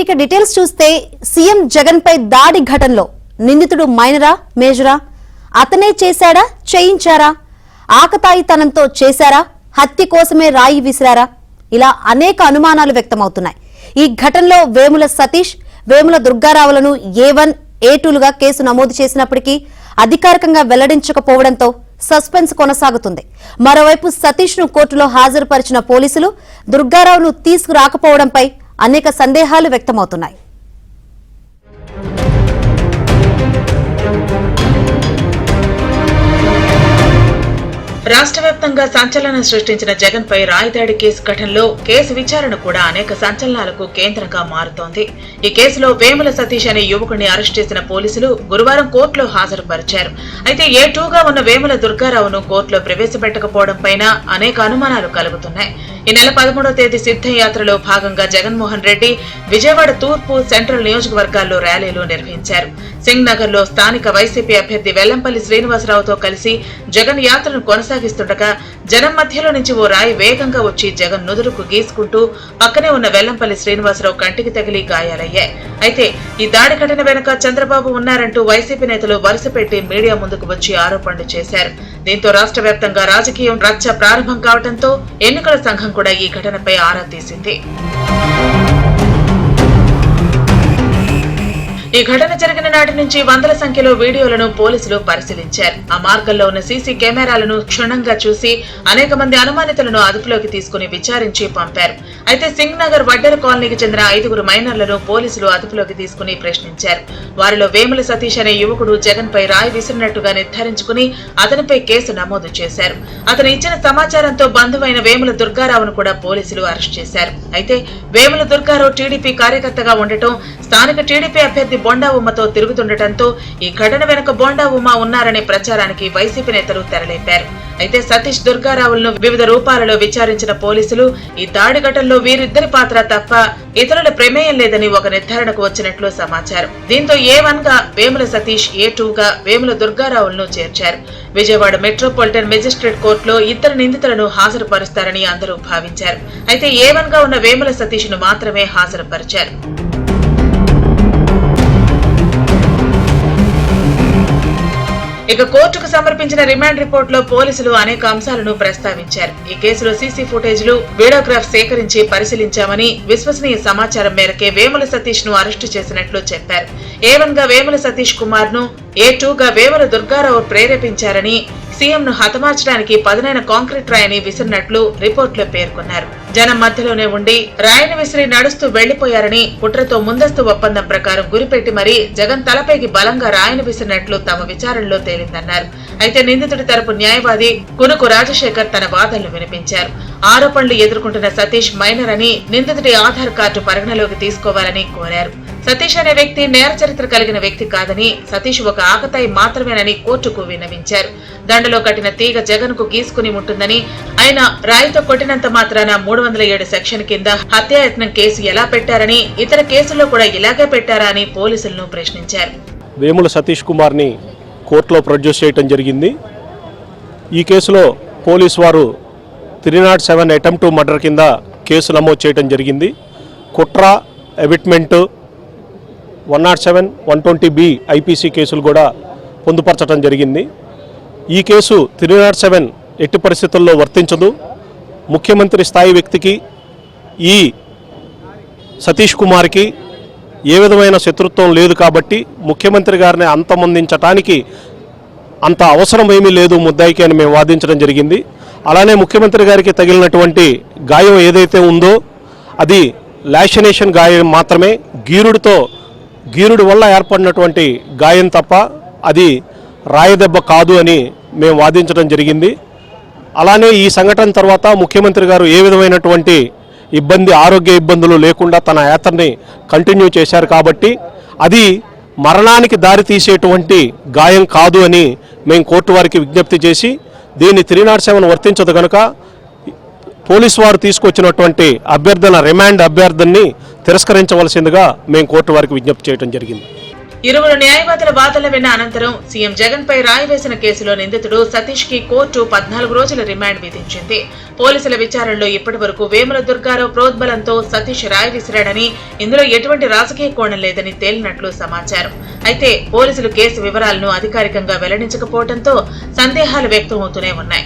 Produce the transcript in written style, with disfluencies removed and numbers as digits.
ఇక డీటెయిల్స్ చూస్తే సీఎం జగన్ పై దాడి ఘటనలో నిందితుడు మైనరా మేజరా, అతనే చేశాడా చేయించారా, ఆకతాయితనంతో చేశారా, హత్య కోసమే రాయి విసిరారా, ఇలా అనేక అనుమానాలు వ్యక్తమవుతున్నాయి. ఈ ఘటనలో వేముల సతీష్, వేముల దుర్గారావులను A1, A2లుగా కేసు నమోదు చేసినప్పటికీ అధికారికంగా వెల్లడించకపోవడంతో సస్పెన్స్ కొనసాగుతుంది. మరోవైపు సతీష్ ను కోర్టులో హాజరుపరిచిన పోలీసులు దుర్గారావును తీసుకురాకపోవడంపై అనేక సందేహాలు వ్యక్తమవుతున్నాయి. రాష్ట్ర వ్యాప్తంగా సంచలనం సృష్టించిన జగన్ పై రాయిదాడి కేసు ఘటనలో కేసు విచారణ కూడా అనేక సంచలనాలకు కేంద్రంగా మారుతోంది. ఈ కేసులో వేముల సతీష్ అనే యువకుడిని అరెస్ట్ చేసిన పోలీసులు గురువారం కోర్టులో హాజరుపరిచారు. అయితే A2గా ఉన్న వేముల దుర్గారావును కోర్టులో ప్రవేశపెట్టకపోవడం పైన అనేక అనుమానాలు కలుగుతున్నాయి. ఈ నెల 13వ తేదీ సిద్ధయాత్రలో భాగంగా జగన్మోహన్ రెడ్డి విజయవాడ తూర్పు, సెంట్రల్ నియోజకవర్గాల్లో ర్యాలీలు నిర్వహించారు. సింగ్ నగర్ లో స్థానిక వైసీపీ అభ్యర్థి వెల్లంపల్లి శ్రీనివాసరావుతో కలిసి జగన్ యాత్రను కొనసాగిస్తుండగా జనం మధ్యలో నుంచి ఓ రాయి వేగంగా వచ్చి జగన్ నుదురుకు గీసుకుంటూ పక్కనే ఉన్న వెల్లంపల్లి శ్రీనివాసరావు కంటికి తగిలి గాయాలయ్యాయి. అయితే ఈ దాడి ఘటన వెనుక చంద్రబాబు ఉన్నారంటూ వైసీపీ నేతలు వరుసపెట్టి మీడియా ముందుకు వచ్చి ఆరోపణలు చేశారు. దీంతో రాష్ట్ర వ్యాప్తంగా రాజకీయం రచ్చ ప్రారంభం కావడంతో ఎన్నికల సంఘం కూడా ఈ ఘటనపై ఆరా తీసింది. ఈ ఘటన జరిగిన నాటి నుంచి వందల సంఖ్యలో వీడియోలను పోలీసులు పరిశీలించారు. ఆ మార్గంలో ఉన్న సీసీ కెమెరాలను క్షుణ్ణంగా చూసి అనేక మంది అనుమానితులను అదుపులోకి తీసుకుని విచారించి పంపారు. అయితే సింగ్ నగర్ వడ్డెర కాలనీకి చెందిన 5 మైనర్లను పోలీసులు అదుపులోకి తీసుకుని ప్రశ్నించారు. వారిలో వేముల సతీష్ అనే యువకుడు జగన్ పై రాయి విసిరినట్టుగా నిర్ధారించుకుని అతనిపై కేసు నమోదు చేశారు. అతను ఇచ్చిన సమాచారంతో బంధువైన వేముల దుర్గారావును కూడా పోలీసులు అరెస్ట్ చేశారు. అయితే వేముల దుర్గారావు టీడీపీ కార్యకర్తగా ఉండటం, స్థానిక టీడీపీ అభ్యర్థి బొండా ఉమ్మతో తిరుగుతుండటంతో ఈ ఘటన వెనుక బొండా ఉమ్మ ఉన్నారనే ప్రచారానికి వైసీపీ నేతలు తెరలేపారు. అయితే సతీష్, దుర్గారావులను వివిధ రూపాలలో విచారించిన పోలీసులు ఈ దాడి ఘటనలో వీరిద్దరి పాత్ర తప్ప ఇతరుల ప్రమేయం లేదని ఒక నిర్ధారణకు వచ్చినట్లు సమాచారం. దీంతో A1 గా వేముల సతీష్, A2గా వేముల దుర్గారావులను చేర్చారు. విజయవాడ మెట్రోపాలిటన్ మెజిస్ట్రేట్ కోర్టులో 2 నిందితులను హాజరుపరుస్తారని అందరూ భావించారు. అయితే A1 గా ఉన్న వేముల సతీష్ ను మాత్రమే హాజరుపరిచారు. ఇక కోర్టుకు సమర్పించిన రిమాండ్ రిపోర్ట్ లో పోలీసులు అనేక అంశాలను ప్రస్తావించారు. ఈ కేసులో సీసీ ఫుటేజ్లు, వీడియోగ్రాఫ్ సేకరించి పరిశీలించామని, విశ్వసనీయ సమాచారం మేరకే వేముల సతీష్ ను అరెస్టు చేసినట్లు చెప్పారు. A1 గా వేముల సతీష్ కుమార్ ను, A2గా వేముల దుర్గారావు ప్రేరేపించారని, సీఎం ను హతమార్చడానికి పదునైన కాంక్రీట్ రాయిని విసిరినట్లు రిపోర్టులో పేర్కొన్నారు. జనం మధ్యలోనే ఉండి రాయిని విసిరి నడుస్తూ వెళ్లిపోయారని, కుట్రతో ముందస్తు ఒప్పందం ప్రకారం గురిపెట్టి మరీ జగన్ తలపైకి బలంగా రాయిని విసిరినట్లు తమ విచారణలో తేలిందన్నారు. అయితే నిందితుడి తరపు న్యాయవాది కునుకు రాజశేఖర్ తన వాదనలు వినిపించారు. ఆరోపణలు ఎదుర్కొంటున్న సతీష్ మైనర్ అని, నిందితుడి ఆధార్ కార్డు పరిగణలోకి తీసుకోవాలని కోరారు. సతీష్ అనే వ్యక్తి నేర చరిత్ర కలిగిన వ్యక్తి కాదని, సతీష్ ఒక ఆకతాయి మాత్రమేనని కోర్టుకు విన్నవించారు. దండలో కట్టిన తీగ జగన్ కు గీసుకుని ఉంటుందని, ఆయన రాయితో కొట్టినంత మాత్రాన 307 సెక్షన్ కింద హత్యాయత్నం కేసు ఎలా పెట్టారని, ఇతర కేసుల్లో కూడా ఇలాగే పెట్టారా అని పోలీసులను ప్రశ్నించారు. వేముల సతీష్ కుమార్ ని కోర్టులో ప్రొడ్యూస్ చేయడం జరిగింది. ఈ కేసులో పోలీసు వారు 307 అటెంప్ట్ టు మర్డర్ కింద కేసు నమోదు చేయడం జరిగింది. కుట్ర, ఎవిట్మెంట్, 107, 120B IPC కేసులు కూడా పొందుపరచడం జరిగింది. ఈ కేసు 307 ఎట్టి పరిస్థితుల్లో వర్తించదు. ముఖ్యమంత్రి స్థాయి వ్యక్తికి ఈ సతీష్ కుమార్కి ఏ విధమైన శత్రుత్వం లేదు కాబట్టి ముఖ్యమంత్రి గారిని అంతమొందించడానికి అంత అవసరం ఏమీ లేదు ముద్దాయికి అని మేము వాదించడం జరిగింది. అలానే ముఖ్యమంత్రి గారికి తగిలినటువంటి గాయం ఏదైతే ఉందో అది లాషనేషన్ గాయం మాత్రమే, గీరుడు వల్ల ఏర్పడినటువంటి గాయం తప్ప అది రాయదెబ్బ కాదు అని మేము వాదించడం జరిగింది. అలానే ఈ సంఘటన తర్వాత ముఖ్యమంత్రి గారు ఏ విధమైనటువంటి ఆరోగ్య ఇబ్బందులు లేకుండా తన యాత్రని కంటిన్యూ చేశారు కాబట్టి అది మరణానికి దారి తీసేటువంటి గాయం కాదు అని మేము కోర్టు వారికి విజ్ఞప్తి చేసి, దీన్ని 307 వర్తించదు కనుక పోలీసు వారు తీసుకొచ్చినటువంటి రిమాండ్ అభ్యర్థనని తిరస్కరించవలసిందిగా మేము కోర్టు వారికి విజ్ఞప్తి చేయడం జరిగింది. ఇరువురు న్యాయవాదుల వాదనలు విన్న అనంతరం సీఎం జగన్ పై రాయి వేసిన కేసులో నిందితుడు సతీష్ కి కోర్టు 14 రోజుల రిమాండ్ విధించింది. పోలీసుల విచారణలో ఇప్పటి వరకు వేముల దుర్గారావు ప్రోద్బలంతో సతీష్ రాయి విసిరాడని, ఇందులో ఎటువంటి రాజకీయ కోణం లేదని తేలినట్లు సమాచారం. అయితే పోలీసులు కేసు వివరాలను అధికారికంగా వెల్లడించకపోవడంతో సందేహాలు వ్యక్తమవుతూనే ఉన్నాయి.